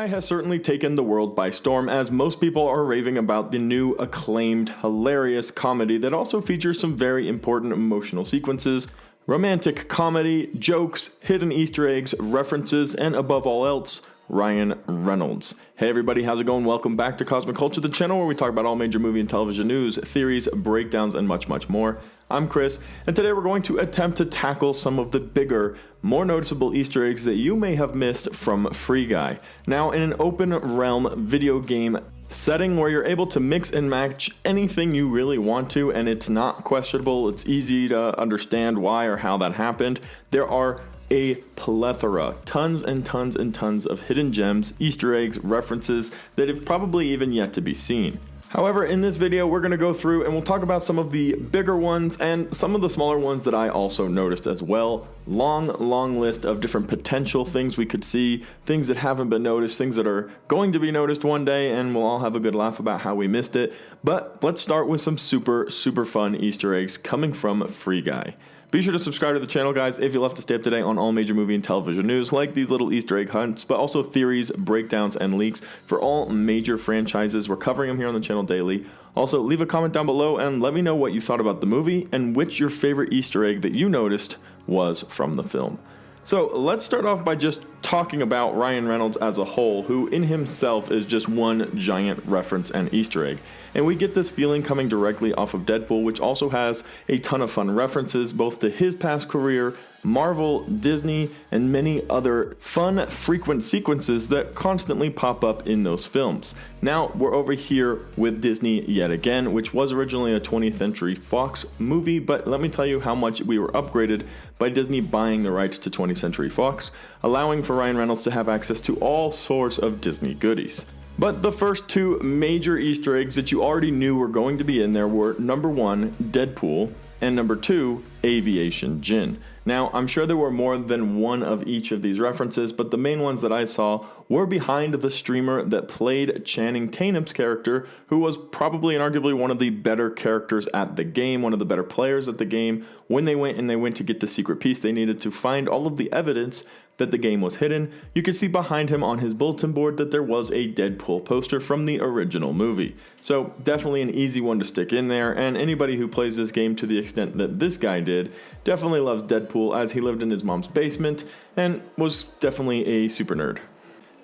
Guy has certainly taken the world by storm, as most people are raving about the new, acclaimed, hilarious comedy that also features some very important emotional sequences, romantic comedy, jokes, hidden Easter eggs, references, and above all else, Ryan Reynolds. Hey everybody, how's it going? Welcome back to Cosmic Culture, the channel where we talk about all major movie and television news, theories, breakdowns, and much, much more. I'm Chris, and today we're going to attempt to tackle some of the bigger, more noticeable Easter eggs that you may have missed from Free Guy. Now, in an open realm video game setting where you're able to mix and match anything you really want to, and it's not questionable, it's easy to understand why or how that happened, there are a plethora, tons and tons and tons of hidden gems, Easter eggs, references that have probably even yet to be seen. However, in this video, we're going to go through and we'll talk about some of the bigger ones and some of the smaller ones that I also noticed as well. Long list of different potential things we could see, things that haven't been noticed, things that are going to be noticed one day, and we'll all have a good laugh about how we missed it. But let's start with some super fun Easter eggs coming from Free Guy. Be sure to subscribe to the channel, guys, if you love to stay up to date on all major movie and television news, like these little Easter egg hunts, but also theories, breakdowns, and leaks for all major franchises. We're covering them here on the channel daily. Also, leave a comment down below and let me know what you thought about the movie and which your favorite Easter egg that you noticed was from the film. So let's start off by just talking about Ryan Reynolds as a whole, who in himself is just one giant reference and Easter egg. And we get this feeling coming directly off of Deadpool, which also has a ton of fun references, both to his past career, Marvel, Disney, and many other fun, frequent sequences that constantly pop up in those films. Now, we're over here with Disney yet again, which was originally a 20th Century Fox movie, but let me tell you how much we were upgraded by Disney buying the rights to 20th Century Fox, allowing for Ryan Reynolds to have access to all sorts of Disney goodies. But the first two major Easter eggs that you already knew were going to be in there were number 1, Deadpool, and number 2, Aviation Gin. Now, I'm sure there were more than one of each of these references, but the main ones that I saw were behind the streamer that played Channing Tatum's character, who was probably and arguably one of the better characters at the game, one of the better players at the game, when they went to get the secret piece they needed to find all of the evidence that the game was hidden. You could see behind him on his bulletin board that there was a Deadpool poster from the original movie. So definitely an easy one to stick in there, and anybody who plays this game to the extent that this guy did definitely loves Deadpool, as he lived in his mom's basement and was definitely a super nerd.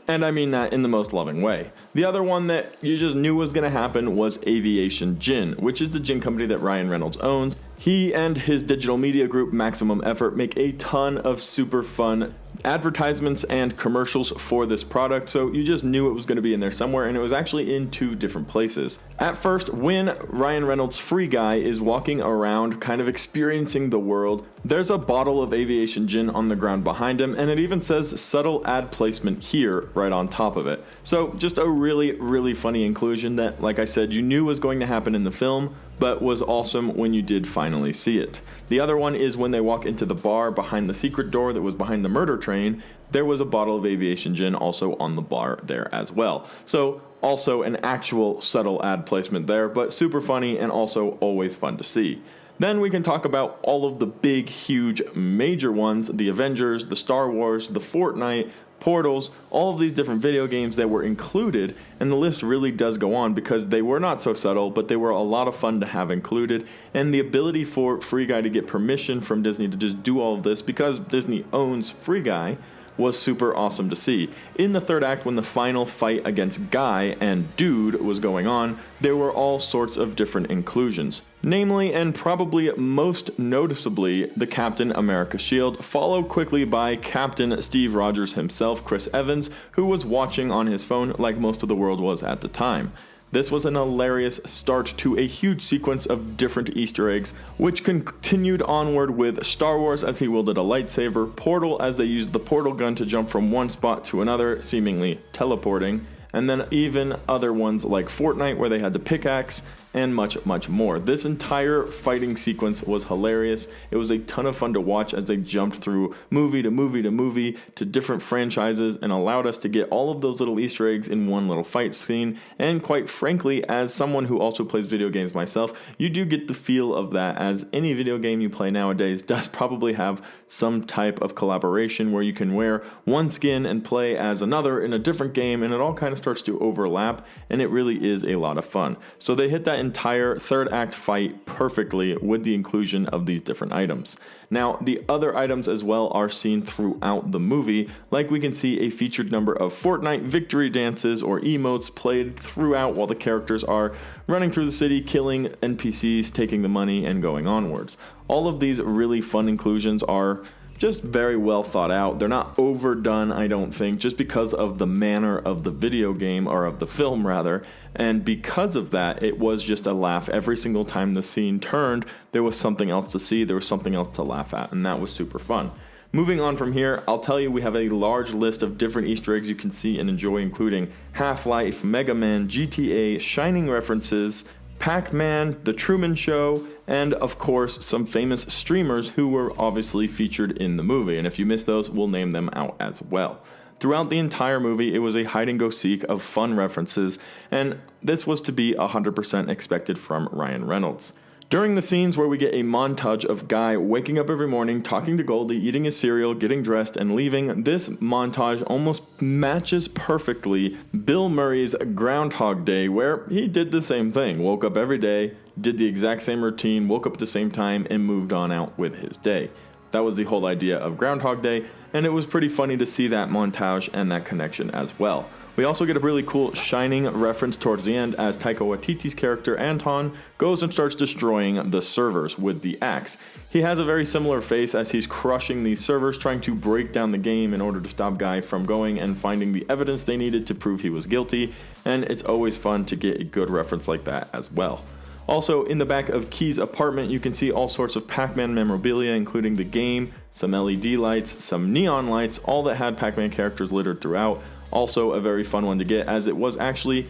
And I mean that in the most loving way. The other one that you just knew was going to happen was Aviation Gin, which is the gin company that Ryan Reynolds owns. He and his digital media group, Maximum Effort, make a ton of super fun advertisements and commercials for this product, so you just knew it was going to be in there somewhere, and it was actually in 2 different places. At first, when Ryan Reynolds' Free Guy is walking around kind of experiencing the world, there's a bottle of Aviation Gin on the ground behind him, and it even says subtle ad placement here right on top of it. So just a really funny inclusion that, like I said, you knew was going to happen in the film, but was awesome when you did finally see it. The other one is when they walk into the bar behind the secret door that was behind the murder train, there was a bottle of Aviation Gin also on the bar there as well. So also an actual subtle ad placement there, but super funny and also always fun to see. Then we can talk about all of the big, huge, major ones, the Avengers, the Star Wars, the Fortnite, Portals, all of these different video games that were included, and the list really does go on because they were not so subtle, but they were a lot of fun to have included, and the ability for Free Guy to get permission from Disney to just do all of this because Disney owns Free Guy was super awesome to see. In the third act, when the final fight against Guy and Dude was going on, there were all sorts of different inclusions. Namely, and probably most noticeably, the Captain America shield, followed quickly by Captain Steve Rogers himself, Chris Evans, who was watching on his phone like most of the world was at the time. This was an hilarious start to a huge sequence of different Easter eggs, which continued onward with Star Wars as he wielded a lightsaber, Portal as they used the portal gun to jump from one spot to another, seemingly teleporting, and then even other ones like Fortnite where they had the pickaxe, and much more. This entire fighting sequence was hilarious. It was a ton of fun to watch as they jumped through movie to movie to movie to different franchises and allowed us to get all of those little Easter eggs in one little fight scene. And quite frankly, as someone who also plays video games myself, you do get the feel of that, as any video game you play nowadays does probably have some type of collaboration where you can wear one skin and play as another in a different game, and it all kind of starts to overlap, and it really is a lot of fun. So they hit that entire third act fight perfectly with the inclusion of these different items. Now, the other items as well are seen throughout the movie, like we can see a featured number of Fortnite victory dances or emotes played throughout while the characters are running through the city, killing NPCs, taking the money, and going onwards. All of these really fun inclusions are just very well thought out. They're not overdone, I don't think, just because of the manner of the video game, or of the film rather, and because of that, it was just a laugh every single time the scene turned. There was something else to see, there was something else to laugh at, and that was super fun. Moving on from here, I'll tell you we have a large list of different Easter eggs you can see and enjoy, including Half-Life, Mega Man, GTA, Shining references, Pac-Man, The Truman Show, and of course some famous streamers who were obviously featured in the movie, and if you missed those, we'll name them out as well. Throughout the entire movie, it was a hide-and-go-seek of fun references, and this was to be 100% expected from Ryan Reynolds. During the scenes where we get a montage of Guy waking up every morning, talking to Goldie, eating his cereal, getting dressed, and leaving, this montage almost matches perfectly Bill Murray's Groundhog Day, where he did the same thing, woke up every day, did the exact same routine, woke up at the same time, and moved on out with his day. That was the whole idea of Groundhog Day, and it was pretty funny to see that montage and that connection as well. We also get a really cool Shining reference towards the end as Taika Waititi's character Anton goes and starts destroying the servers with the axe. He has a very similar face as he's crushing these servers, trying to break down the game in order to stop Guy from going and finding the evidence they needed to prove he was guilty, and it's always fun to get a good reference like that as well. Also, in the back of Key's apartment, you can see all sorts of Pac-Man memorabilia, including the game, some LED lights, some neon lights, all that had Pac-Man characters littered throughout. Also a very fun one to get, as it was actually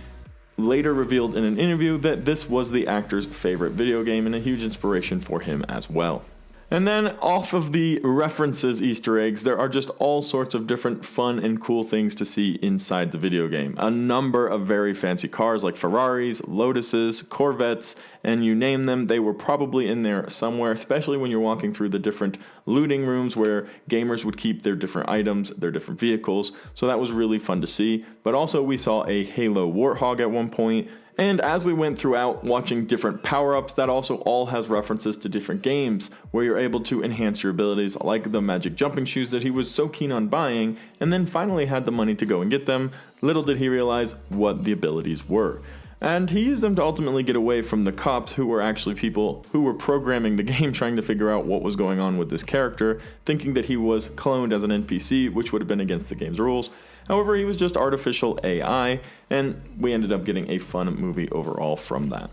later revealed in an interview that this was the actor's favorite video game and a huge inspiration for him as well. And then off of the references Easter eggs, there are just all sorts of different fun and cool things to see inside the video game. A number of very fancy cars like Ferraris, Lotuses, Corvettes, and you name them, they were probably in there somewhere, especially when you're walking through the different looting rooms where gamers would keep their different items, their different vehicles, so that was really fun to see. But also we saw a Halo Warthog at one point, and as we went throughout watching different power-ups, that also all has references to different games where you're able to enhance your abilities, like the magic jumping shoes that he was so keen on buying, and then finally had the money to go and get them. Little did he realize what the abilities were. And he used them to ultimately get away from the cops, who were actually people who were programming the game, trying to figure out what was going on with this character, thinking that he was cloned as an NPC, which would have been against the game's rules. However, he was just artificial AI, and we ended up getting a fun movie overall from that.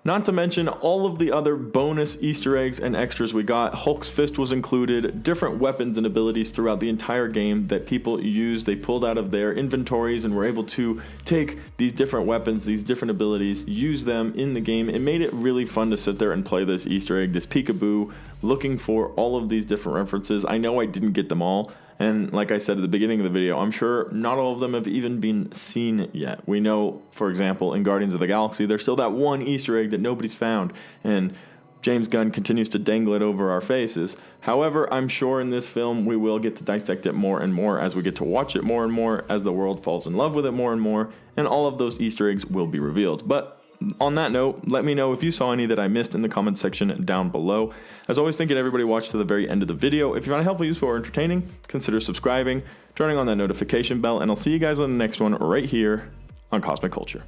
Not to mention all of the other bonus Easter eggs and extras we got. Hulk's fist was included, different weapons and abilities throughout the entire game that people used. They pulled out of their inventories and were able to take these different weapons, these different abilities, use them in the game. It made it really fun to sit there and play this Easter egg, this peekaboo, looking for all of these different references. I know I didn't get them all, and like I said at the beginning of the video, I'm sure not all of them have even been seen yet. We know, for example, in Guardians of the Galaxy, there's still that one Easter egg that nobody's found, and James Gunn continues to dangle it over our faces. However, I'm sure in this film we will get to dissect it more and more as we get to watch it more and more, as the world falls in love with it more and more, and all of those Easter eggs will be revealed. But on that note, let me know if you saw any that I missed in the comments section down below. As always, thank you to everybody who watched to the very end of the video. If you found it helpful, useful, or entertaining, consider subscribing, turning on that notification bell, and I'll see you guys on the next one right here on Cosmic Culture.